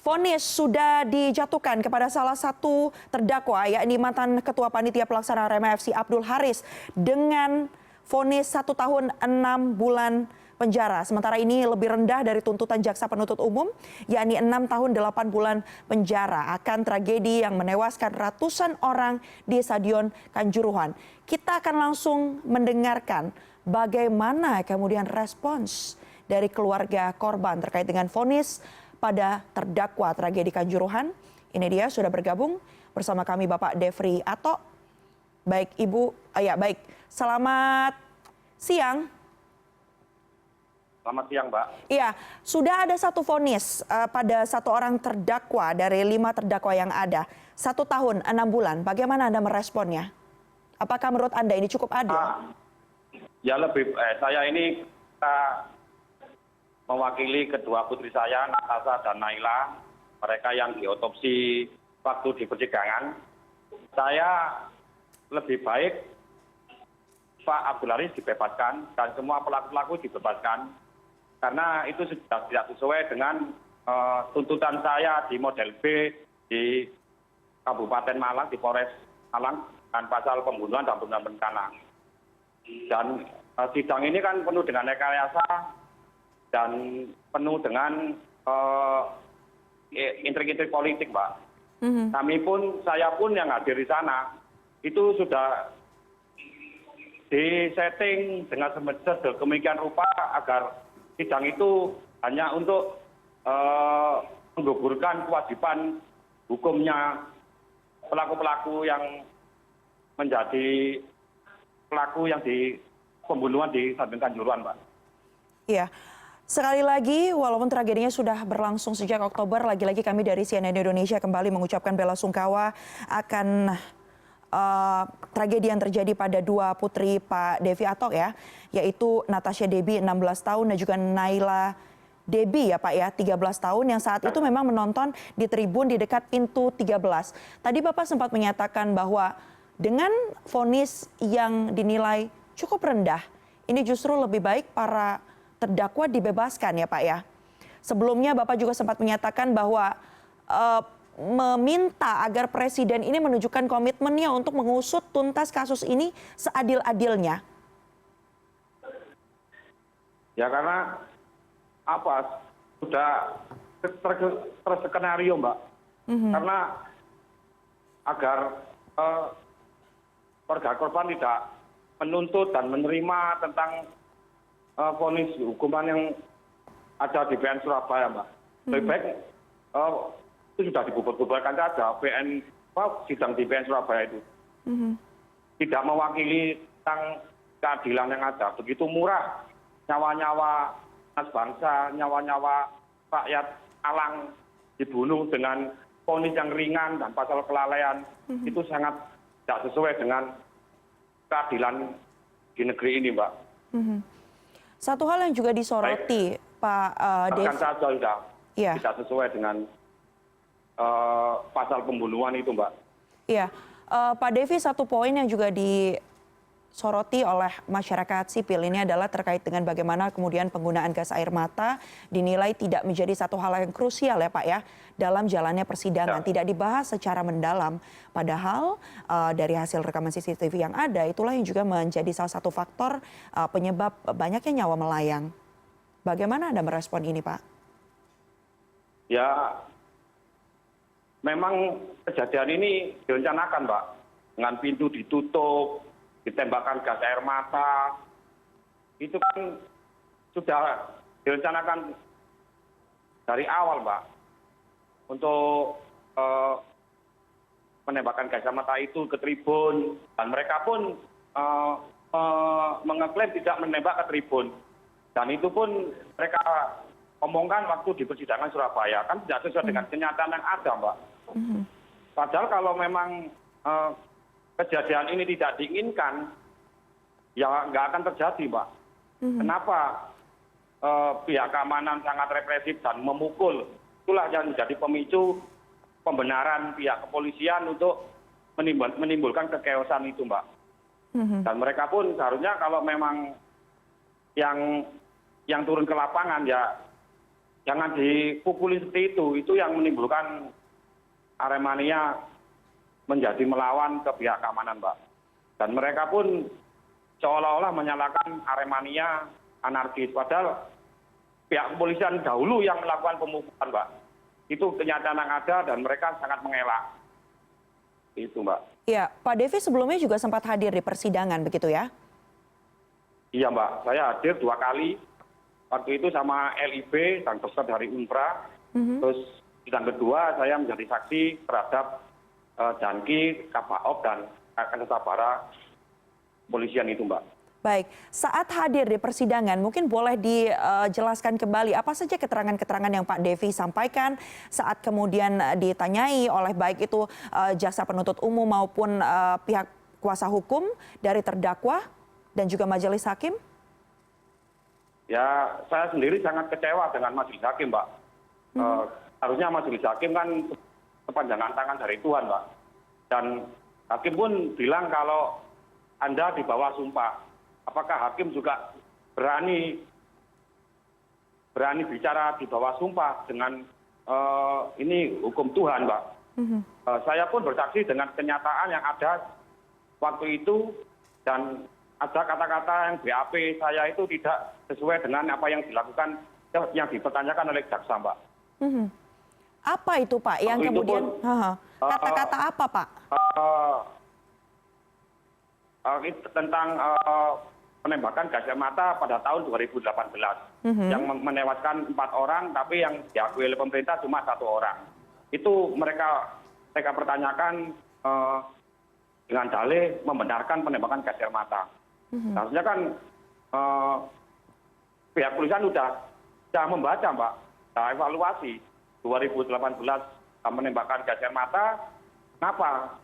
Vonis sudah dijatuhkan kepada salah satu terdakwa, yakni mantan Ketua Panitia Pelaksana Arema FC Abdul Haris dengan vonis 1 tahun 6 bulan penjara. Sementara ini lebih rendah dari tuntutan jaksa penuntut umum, yakni 6 tahun 8 bulan penjara akan tragedi yang menewaskan ratusan orang di Stadion Kanjuruhan. Kita akan langsung mendengarkan bagaimana kemudian respons dari keluarga korban terkait dengan vonis pada terdakwa tragedi Kanjuruhan. Ini dia sudah bergabung bersama kami Bapak Devri Ato. Baik Ibu, baik. Selamat siang. Selamat siang, Mbak. Iya, sudah ada satu vonis pada satu orang terdakwa dari 5 terdakwa yang ada. 1 tahun 6 bulan. Bagaimana Anda meresponnya? Apakah menurut Anda ini cukup adil? Ya saya ini mewakili kedua putri saya, Natasha dan Naila, mereka yang diotopsi waktu di persidangan. Saya lebih baik Pak Abdul Haris dibebaskan dan semua pelaku-pelaku dibebaskan, karena itu sudah tidak sesuai dengan tuntutan saya di model B di Kabupaten Malang, di Polres Malang, dan pasal pembunuhan dan pembunuhan berencana. Dan sidang ini kan penuh dengan rekayasa dan penuh dengan intrik-intrik politik, Mbak. Saya pun yang hadir di sana, itu sudah disetting dengan sedemikian rupa agar sidang itu hanya untuk menggugurkan kewajiban hukumnya pelaku-pelaku yang menjadi pelaku yang di pembunuhan di Stadion Kanjuruhan, Mbak. Iya. Sekali lagi, walaupun tragedinya sudah berlangsung sejak Oktober, lagi-lagi kami dari CNN Indonesia kembali mengucapkan bela sungkawa akan tragedi yang terjadi pada 2 putri Pak Devi Atok ya, yaitu Natasha Debbie 16 tahun dan juga Naila Debbie ya Pak ya, 13 tahun yang saat itu memang menonton di tribun di dekat pintu 13. Tadi Bapak sempat menyatakan bahwa dengan vonis yang dinilai cukup rendah, ini justru lebih baik para terdakwa dibebaskan ya Pak ya. Sebelumnya Bapak juga sempat menyatakan bahwa meminta agar Presiden ini menunjukkan komitmennya untuk mengusut tuntas kasus ini seadil-adilnya. Ya karena sudah terskenario, Mbak. Karena agar keluarga korban tidak menuntut dan menerima tentang vonis hukuman yang ada di PN Surabaya, Mbak. Lebih baik itu sudah dibubur-buburkan saja sidang di PN Surabaya itu. Tidak mewakili tentang keadilan yang ada. Begitu murah nyawa-nyawa anak bangsa, nyawa-nyawa rakyat Malang dibunuh dengan vonis yang ringan dan pasal kelalaian. Itu sangat tidak sesuai dengan keadilan di negeri ini, Mbak. Satu hal yang juga disoroti, Pak Devi. Saja sudah tidak sesuai dengan pasal pembunuhan itu, Mbak. Iya, Pak Devi, satu poin yang juga disoroti oleh masyarakat sipil ini adalah terkait dengan bagaimana kemudian penggunaan gas air mata dinilai tidak menjadi satu hal yang krusial ya Pak ya dalam jalannya persidangan, tidak dibahas secara mendalam. Padahal dari hasil rekaman CCTV yang ada, itulah yang juga menjadi salah satu faktor penyebab banyaknya nyawa melayang. Bagaimana Anda merespon ini, Pak? Ya, memang kejadian ini direncanakan, Mbak. Dengan pintu ditutup, ditembakkan gas air mata. Itu kan sudah direncanakan dari awal, Mbak. Untuk menembakkan gas air mata itu ke tribun. Dan mereka pun mengeklaim tidak menembak ke tribun. Dan itu pun mereka omongkan waktu di persidangan Surabaya. Kan tidak sesuai dengan kenyataan yang ada, Mbak. Padahal kalau memang kejadian ini tidak diinginkan, ya nggak akan terjadi, Mbak. Kenapa pihak keamanan sangat represif dan memukul? Itulah yang menjadi pemicu pembenaran pihak kepolisian untuk menimbulkan kekeosan itu, Mbak. Dan mereka pun seharusnya kalau memang yang turun ke lapangan ya jangan dipukuli seperti itu. Itu yang menimbulkan Aremania menjadi melawan ke pihak keamanan, Mbak. Dan mereka pun seolah-olah menyalahkan Aremania anarkis. Padahal pihak kepolisian dahulu yang melakukan pemukulan, Mbak. Itu kenyataan yang ada dan mereka sangat mengelak. Itu, Mbak. Ya, Pak Devi sebelumnya juga sempat hadir di persidangan, begitu ya? Iya, Mbak. Saya hadir 2 kali. Waktu itu sama LIB, sang dokter dari UNPRA. Terus sidang kedua saya menjadi saksi terhadap Janki, Kabaop, dan Sabara polisian itu, Mbak. Baik, saat hadir di persidangan mungkin boleh dijelaskan kembali apa saja keterangan-keterangan yang Pak Devi sampaikan saat kemudian ditanyai oleh baik itu jaksa penuntut umum maupun pihak kuasa hukum dari terdakwa dan juga majelis hakim? Ya, saya sendiri sangat kecewa dengan majelis hakim, Mbak. Harusnya majelis hakim kan kepanjangan tangan dari Tuhan, Mbak. Dan hakim pun bilang kalau Anda di bawah sumpah. Apakah hakim juga berani bicara di bawah sumpah dengan ini hukum Tuhan, Mbak. Saya pun bersaksi dengan kenyataan yang ada waktu itu, dan ada kata-kata yang BAP saya itu tidak sesuai dengan apa yang dilakukan, yang dipertanyakan oleh jaksa, Mbak. Apa itu, Pak? Yang kemudian kata-kata apa, Pak? Tentang penembakan gas air mata pada tahun 2018 yang menewaskan 4 orang, tapi yang diakui oleh pemerintah cuma 1 orang. Itu mereka pertanyakan dengan dalih membenarkan penembakan gas air mata. Harusnya kan pihak kepolisian sudah membaca, Mbak, sudah evaluasi 2018 menembakkan gas air mata, kenapa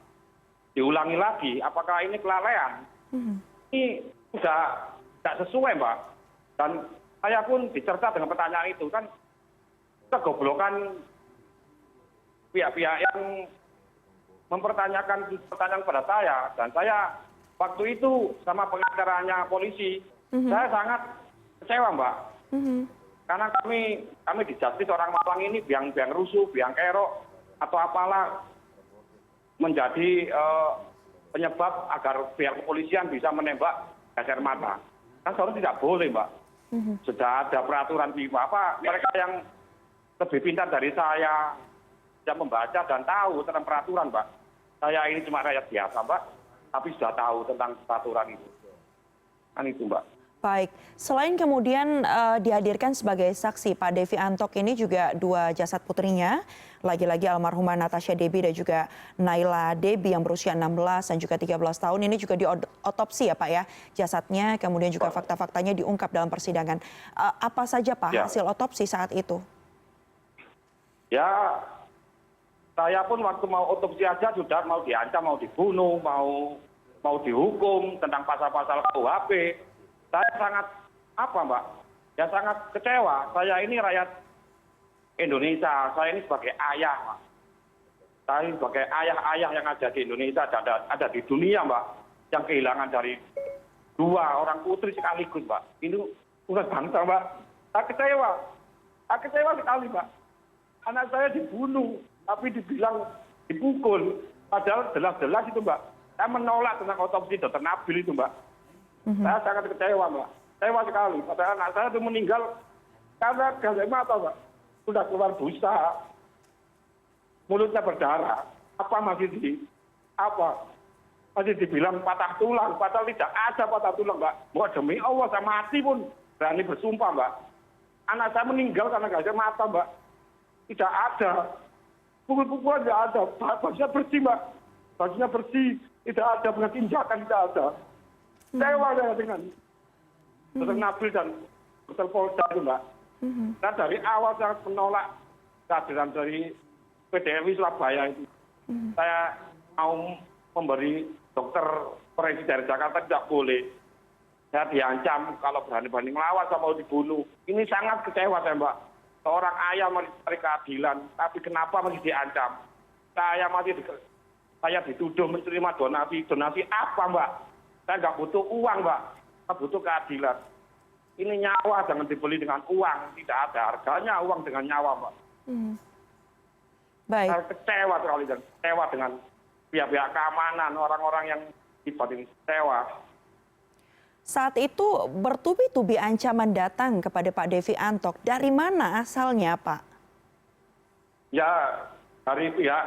diulangi lagi? Apakah ini kelalaian? Ini sudah tidak sesuai, Mbak. Dan saya pun dicerca dengan pertanyaan itu, kan kegoblokan pihak-pihak yang mempertanyakan pertanyaan kepada saya. Dan saya waktu itu sama pengacaranya polisi, saya sangat kecewa, Mbak. Karena kami di Justice orang Malang ini biang rusuh, biang kerok, atau apalah menjadi penyebab agar pihak kepolisian bisa menembak gas air mata. Kan seharusnya tidak boleh, Mbak. Sudah ada peraturan FIFA. Apa mereka yang lebih pintar dari saya yang membaca dan tahu tentang peraturan, Mbak. Saya ini cuma rakyat biasa, Mbak, tapi sudah tahu tentang peraturan itu. Kan itu, Mbak. Baik, selain kemudian dihadirkan sebagai saksi, Pak Devi Antok ini juga 2 jasad putrinya, lagi-lagi almarhumah Natasha Debbie dan juga Naila Debbie yang berusia 16 dan juga 13 tahun ini juga diotopsi ya, Pak ya, jasadnya, kemudian juga fakta-faktanya diungkap dalam persidangan. Apa saja, Pak, hasil otopsi saat itu? Ya, saya pun waktu mau otopsi aja sudah mau diancam, mau dibunuh, mau dihukum tentang pasal-pasal KUHP. Saya sangat Mbak? Ya sangat kecewa. Saya ini rakyat Indonesia. Saya ini sebagai ayah, Mbak. Saya sebagai ayah-ayah yang ada di Indonesia, ada di dunia, Mbak, yang kehilangan dari 2 orang putri sekaligus, Mbak. Ini urusan bangsa, Mbak. Saya kecewa. Saya kecewa sekali, Mbak. Anak saya dibunuh, tapi dibilang dipukul. Padahal jelas-jelas itu, Mbak. Saya menolak tentang otopsi Dr. Nabil itu, Mbak. Saya sangat kecewa, Mbak. Kecewa sekali. Padahal anak saya itu meninggal karena gas air mata, Mbak. Sudah keluar busa. Mulutnya berdarah. Masih dibilang patah tulang. Padahal tidak ada patah tulang, Mbak. Mau demi Allah, saya mati pun berani bersumpah, Mbak. Anak saya meninggal karena gas air mata, Mbak. Tidak ada. Pukul-pukulan tidak ada. Bajunya bersih, Mbak. Bajunya bersih. Tidak ada tinjakan, tidak ada. Kecewa saya dengan Dr. Nabil dan Dr. Polda itu, Mbak. Nah, dari awal saya menolak kehadiran dari PDMI Surabaya itu. Saya mau memberi dokter forensik dari Jakarta tidak boleh. Saya diancam kalau berani-berani melawan saya mau dibunuh. Ini sangat kecewa saya, Mbak. Seorang ayah mencari keadilan, tapi kenapa masih diancam? Saya dituduh menerima donasi. Donasi apa, Mbak? Saya nggak butuh uang, Mbak. Saya butuh keadilan. ini nyawa jangan dibeli dengan uang, tidak ada harganya uang dengan nyawa, Mbak. Baik. Saya kecewa sekali dan kecewa dengan pihak-pihak keamanan, orang-orang yang terlibat ini kecewa. Saat itu bertubi-tubi ancaman datang kepada Pak Devi Antok. Dari mana asalnya, Pak? Ya dari pihak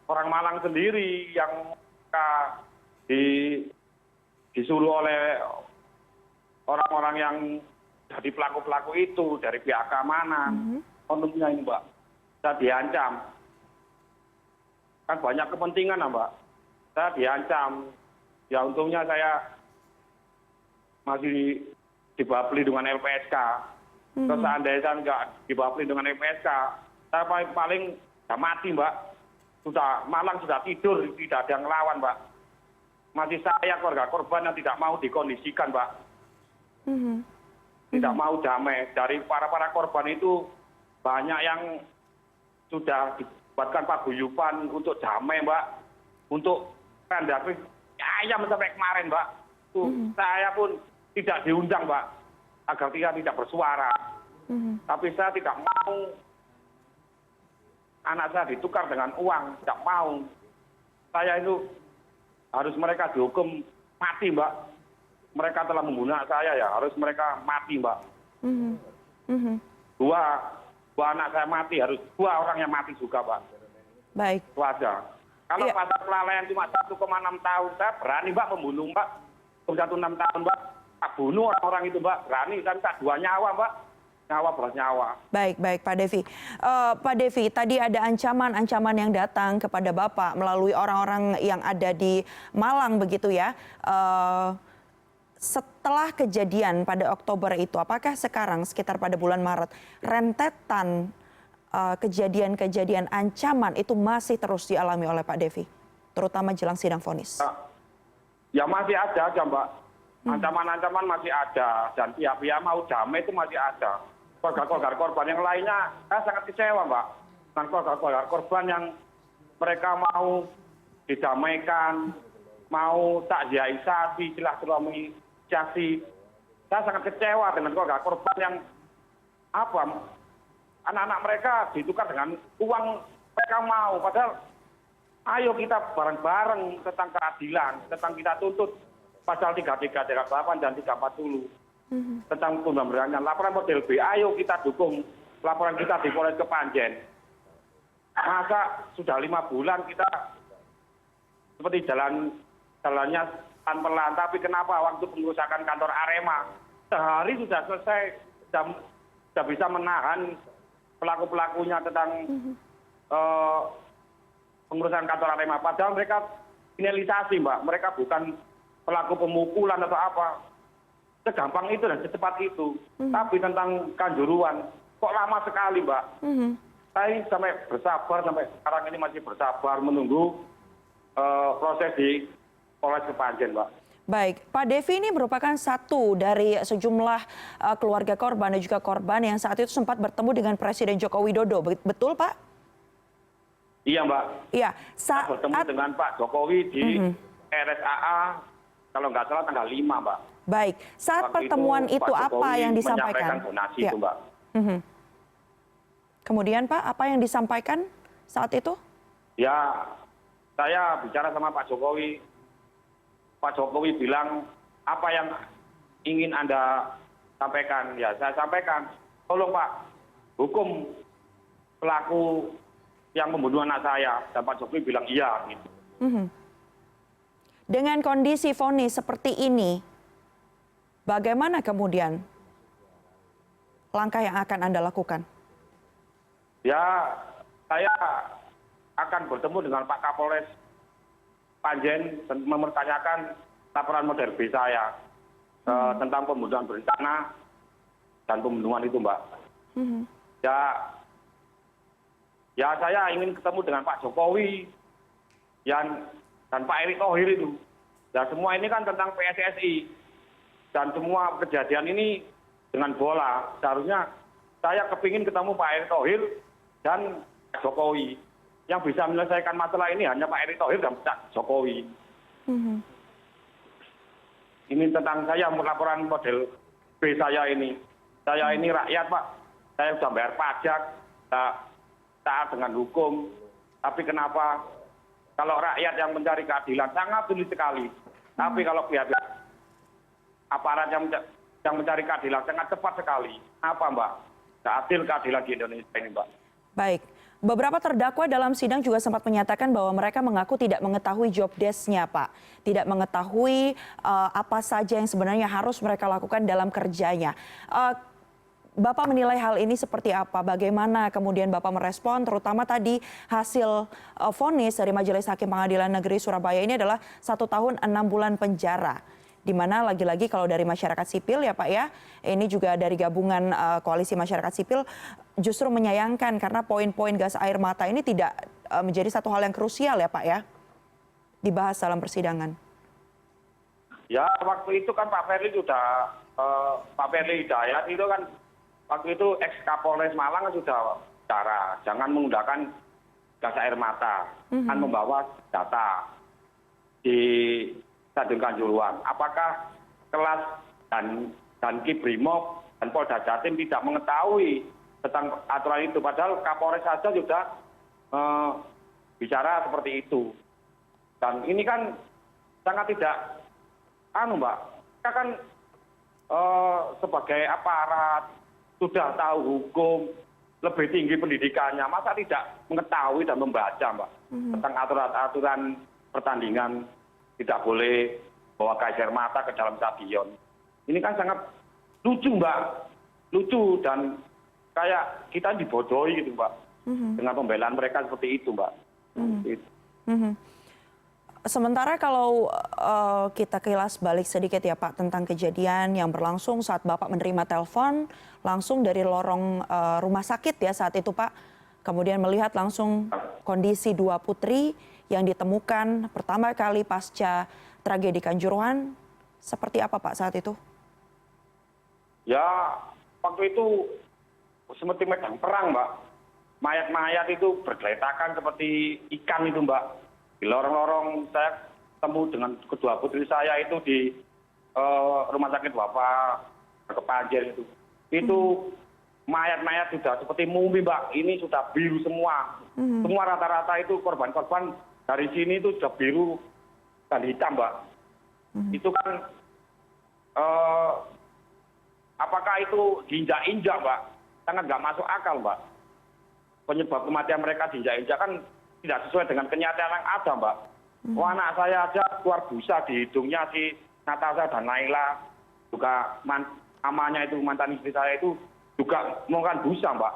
orang Malang sendiri yang disuruh oleh orang-orang yang jadi pelaku-pelaku itu dari pihak keamanan. Kontennya ini, Mbak, saya diancam. Kan banyak kepentingan, Mbak. Saya diancam. Ya untungnya saya masih di bawah pelindungan LPSK. Kalau seandainya saya nggak di bawah pelindungan LPSK, saya paling sudah mati, Mbak. Malang sudah tidur, tidak ada yang ngelawan, Mbak. Masih saya keluarga korban yang tidak mau dikondisikan, Mbak. Tidak mau damai. Dari para korban itu banyak yang sudah dibuatkan paguyuban untuk damai, Mbak. Untuk kandapi ayam sampai kemarin, Mbak. Saya pun tidak diundang, Mbak, agar tidak bersuara. Tapi saya tidak mau anak saya ditukar dengan uang, tidak mau. Saya itu harus mereka dihukum mati, Mbak. Mereka telah membunuh anak saya, ya harus mereka mati, Mbak. Dua anak saya mati, harus 2 orang yang mati juga, Mbak. Baik. Itu aja. Kalau pasal kelalaian cuma 1,6 tahun, saya berani, Mbak, membunuh, Mbak. 1,6 tahun, Mbak. Tak bunuh orang-orang itu, Mbak. Berani, tapi tak 2 nyawa, Mbak. Nyawa beras nyawa. Baik, Pak Devi. Pak Devi, tadi ada ancaman-ancaman yang datang kepada Bapak melalui orang-orang yang ada di Malang, begitu ya. Setelah kejadian pada Oktober itu, apakah sekarang sekitar pada bulan Maret, rentetan kejadian-kejadian ancaman itu masih terus dialami oleh Pak Devi, terutama jelang sidang vonis? Ya masih ada aja, Mbak. Ancaman-ancaman masih ada, dan pihak-pihak mau damai itu masih ada. Keluarga-keluarga korban yang lainnya, saya sangat kecewa, Mbak. Dan keluarga-keluarga korban yang mereka mau didamaikan, mau takziahisasi, silaturahmi, saya sangat kecewa dengan keluarga korban yang anak-anak mereka ditukar dengan uang mereka mau. Padahal ayo kita bareng-bareng tentang keadilan, tentang kita tuntut pasal 33, 38 dan 340 tentang pemberian laporan model B. Ayo kita dukung laporan kita di Polres Kepanjen. Masa sudah 5 bulan kita seperti jalannya pelan-pelan, tapi kenapa waktu pengerusakan kantor Arema sehari sudah selesai, sudah bisa menahan pelaku-pelakunya tentang pengurusan kantor Arema. Padahal mereka finalisasi, Mbak. Mereka bukan pelaku pemukulan atau apa. Segampang itu dan secepat itu. Tapi tentang Kanjuruhan, kok lama sekali, Mbak. Saya ini sampai bersabar, sampai sekarang ini masih bersabar menunggu proses di Polres Kepanjen, Mbak. Baik, Pak Devi ini merupakan satu dari sejumlah keluarga korban dan juga korban yang saat itu sempat bertemu dengan Presiden Joko Widodo. Betul, Pak? Iya, Mbak. Iya. Saya bertemu dengan Pak Jokowi di RSAA, kalau nggak salah tanggal 5, Mbak. Baik, saat Waktu pertemuan itu Pak apa Jokowi yang disampaikan? menyampaikan donasi itu, Mbak. Kemudian, Pak, apa yang disampaikan saat itu? Ya, saya bicara sama Pak Jokowi. Pak Jokowi bilang, apa yang ingin Anda sampaikan? Ya, saya sampaikan, tolong Pak, hukum pelaku yang membunuh anak saya. Dan Pak Jokowi bilang iya. Gitu. Dengan kondisi vonis seperti ini, bagaimana kemudian langkah yang akan Anda lakukan? Ya, saya akan bertemu dengan Pak Kapolres Panjen dan mempertanyakan laporan model B saya tentang pembunuhan berencana dan pembunuhan itu, Mbak. Ya saya ingin ketemu dengan Pak Jokowi dan Pak Erick Thohir itu. Ya semua ini kan tentang PSSI dan semua kejadian ini dengan bola. Seharusnya saya kepingin ketemu Pak Erick Thohir dan Pak Jokowi. Yang bisa menyelesaikan masalah ini hanya Pak Erick Thohir dan Pak Jokowi. Ini tentang saya laporan model saya ini. Saya ini rakyat, Pak. Saya sudah bayar pajak, taat dengan hukum. Tapi kenapa kalau rakyat yang mencari keadilan sangat sulit sekali. Tapi kalau pihak aparat yang mencari keadilan sangat cepat sekali. Apa, Mbak? Tidak adil keadilan di Indonesia ini, Mbak. Baik. Beberapa terdakwa dalam sidang juga sempat menyatakan bahwa mereka mengaku tidak mengetahui job desk-nya, Pak. Tidak mengetahui apa saja yang sebenarnya harus mereka lakukan dalam kerjanya. Bapak menilai hal ini seperti apa? Bagaimana kemudian Bapak merespon, terutama tadi hasil vonis dari Majelis Hakim Pengadilan Negeri Surabaya ini adalah 1 tahun 6 bulan penjara. Di mana lagi-lagi kalau dari masyarakat sipil ya Pak ya, ini juga dari gabungan koalisi masyarakat sipil justru menyayangkan karena poin-poin gas air mata ini tidak menjadi satu hal yang krusial ya Pak ya, dibahas dalam persidangan. Ya waktu itu kan Pak Ferry sudah, Pak Ferry Hidayat itu kan waktu itu ex Kapolres Malang sudah bicara, jangan menggunakan gas air mata, kan membawa data di Stadion Kanjuruhan. Apakah kelas dan Kibrimob dan Polda Jatim tidak mengetahui tentang aturan itu? Padahal Kapolres saja sudah bicara seperti itu. Dan ini kan sangat tidak, Mbak, kita kan sebagai aparat sudah tahu hukum, lebih tinggi pendidikannya, masa tidak mengetahui dan membaca, Mbak, tentang aturan-aturan pertandingan. Tidak boleh bawa gas air mata ke dalam stadion. Ini kan sangat lucu, Mbak. Lucu dan kayak kita dibodohi gitu, Mbak. Dengan pembelaan mereka seperti itu, Mbak. Sementara kalau kita kilas balik sedikit ya Pak tentang kejadian yang berlangsung saat Bapak menerima telepon langsung dari lorong rumah sakit ya saat itu Pak. Kemudian melihat langsung kondisi 2 putri yang ditemukan pertama kali pasca tragedi Kanjuruhan. Seperti apa Pak saat itu? Ya, waktu itu seperti medan perang, Mbak. Mayat-mayat itu bergeletakan seperti ikan itu, Mbak. Di lorong-lorong saya ketemu dengan kedua putri saya itu di rumah sakit Bapak Kepanjer itu. Itu mayat-mayat sudah seperti mumi, Mbak. Ini sudah biru semua. Semua rata-rata itu korban-korban dari sini itu sudah biru dan hitam, Mbak. Itu kan apakah itu diinjak-injak, Mbak? Sangat nggak masuk akal, Mbak. Penyebab kematian mereka diinjak-injak kan tidak sesuai dengan kenyataan yang ada, Mbak. Oh, anak saya aja keluar busa di hidungnya si Natasha dan Naila, juga amanya itu mantan istri saya itu juga menggunakan busa, Mbak.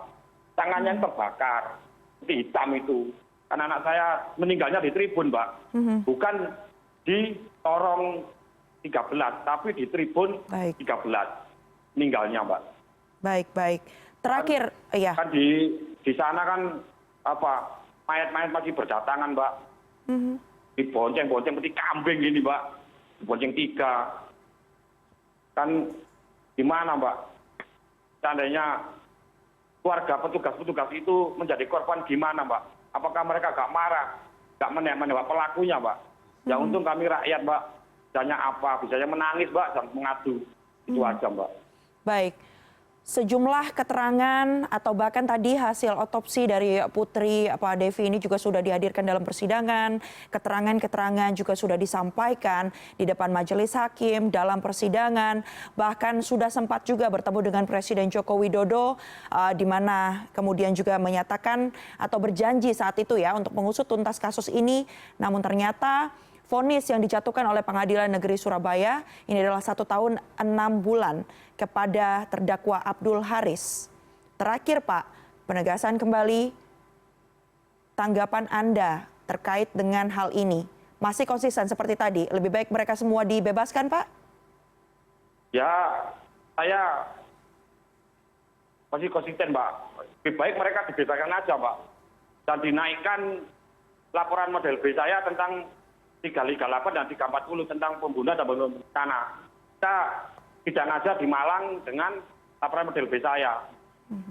Tangannya terbakar, seperti hitam itu. Karena anak saya meninggalnya di tribun, Mbak. Bukan di lorong 13, tapi di tribun 13 meninggalnya, Mbak. Baik. Terakhir, ya. Kan di sana kan mayat-mayat masih berdatangan, Mbak. Dibonceng-bonceng seperti kambing gini, Mbak. Dibonceng 3. Kan gimana, Mbak? Seandainya keluarga petugas-petugas itu menjadi korban gimana, Mbak? Apakah mereka gak marah, gak menembak pelakunya, Mbak? Ya untung kami rakyat, Mbak. Bisanya apa? Bisanya menangis, Mbak, dan mengadu. Itu aja, Mbak. Baik. Sejumlah keterangan atau bahkan tadi hasil otopsi dari Putri Pak Devi ini juga sudah dihadirkan dalam persidangan. Keterangan-keterangan juga sudah disampaikan di depan majelis hakim dalam persidangan. Bahkan sudah sempat juga bertemu dengan Presiden Joko Widodo di mana kemudian juga menyatakan atau berjanji saat itu ya untuk mengusut tuntas kasus ini. Namun ternyata vonis yang dijatuhkan oleh Pengadilan Negeri Surabaya ini adalah 1 tahun 6 bulan kepada terdakwa Abdul Haris. Terakhir Pak, penegasan kembali tanggapan Anda terkait dengan hal ini. Masih konsisten seperti tadi, lebih baik mereka semua dibebaskan Pak? Ya, saya masih konsisten, Mbak. Lebih baik mereka dibebaskan aja, Mbak. Dan dinaikkan laporan model B saya tentang 358 dan 340 tentang pembunuhan dan pembunuhan berencana. Kita tidak aja di Malang dengan laporan model B saya.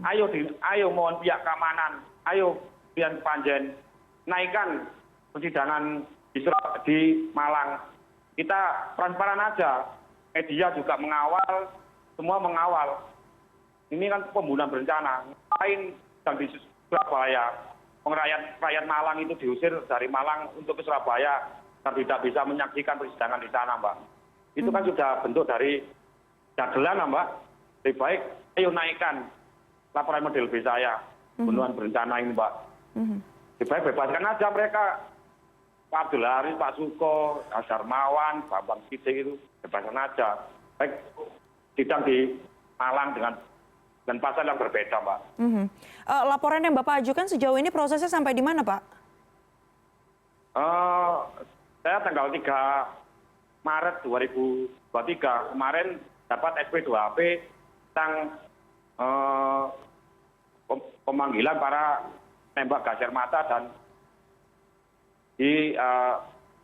Ayo mohon pihak keamanan, ayo pihak Kepanjen, naikkan persidangan di Malang. Kita transparan aja, media juga mengawal, semua mengawal. Ini kan pembunuhan berencana. Ngapain yang di Surabaya? Rakyat Malang itu diusir dari Malang untuk ke Surabaya dan tidak bisa menyaksikan persidangan di sana, Mbak. Itu kan sudah bentuk dari dagelan, Mbak. Lebih baik ayo naikkan laporan model B saya, pembunuhan berencana ini, Mbak. Lebih baik bebaskan aja mereka. Pak Abdul Haris, Pak Suko, Darmawan, Pak Bang Sidik itu bebaskan aja. Baik sidang di Malang dengan pasal yang berbeda, Mbak. Laporan yang Bapak ajukan sejauh ini prosesnya sampai di mana, Pak? Saya tanggal 3 Maret 2023 kemarin dapat SP2HP tentang pemanggilan para tembak gas air mata dan di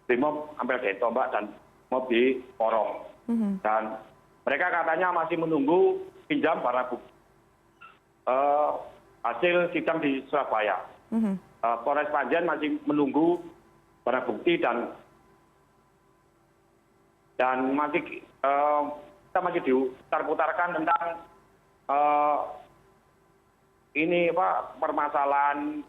Brimob Ampel Gento, Mbak, dan mob di Porong. Dan mereka katanya masih menunggu pinjam barang bukti hasil sidang di Surabaya. Polres Panjen masih menunggu barang bukti dan masih kita masih diputar-putarkan tentang ini Pak, permasalahan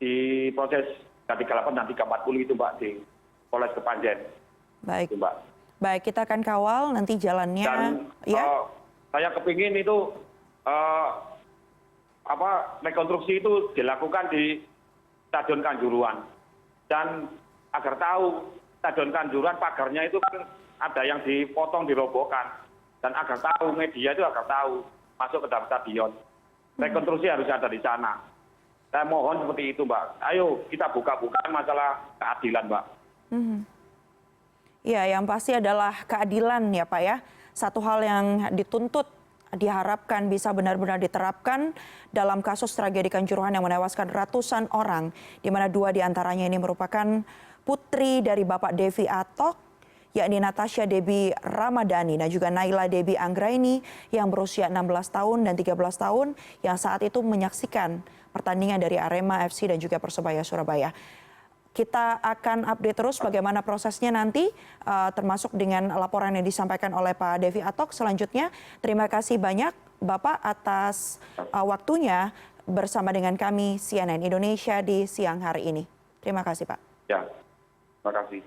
di proses 338 dan 340 itu, Mbak, di Polres Kepanjen. Baik, itu, Mbak. Baik, kita akan kawal nanti jalannya. Dan Ya. saya kepingin itu rekonstruksi itu dilakukan di Stadion Kanjuruhan. Dan agar tahu Stadion Kanjuruhan pagarnya itu kan ada yang dipotong, dirobohkan. Dan agar tahu, media itu agar tahu masuk ke dalam stadion. Rekonstruksi harus ada di sana. Saya mohon seperti itu, Mbak. Ayo kita buka-buka masalah keadilan, Mbak. Ya, yang pasti adalah keadilan ya Pak ya. Satu hal yang dituntut, diharapkan bisa benar-benar diterapkan dalam kasus tragedi Kanjuruhan yang menewaskan ratusan orang, di mana 2 diantaranya ini merupakan putri dari Bapak Devi Atok, yakni Natasha Debbie Ramadhani dan juga Naila Debbie Anggraini yang berusia 16 tahun dan 13 tahun yang saat itu menyaksikan pertandingan dari Arema FC dan juga Persebaya Surabaya. Kita akan update terus bagaimana prosesnya nanti, termasuk dengan laporan yang disampaikan oleh Pak Devi Atok selanjutnya. Terima kasih banyak Bapak atas waktunya bersama dengan kami CNN Indonesia di siang hari ini. Terima kasih Pak. Ya, terima kasih.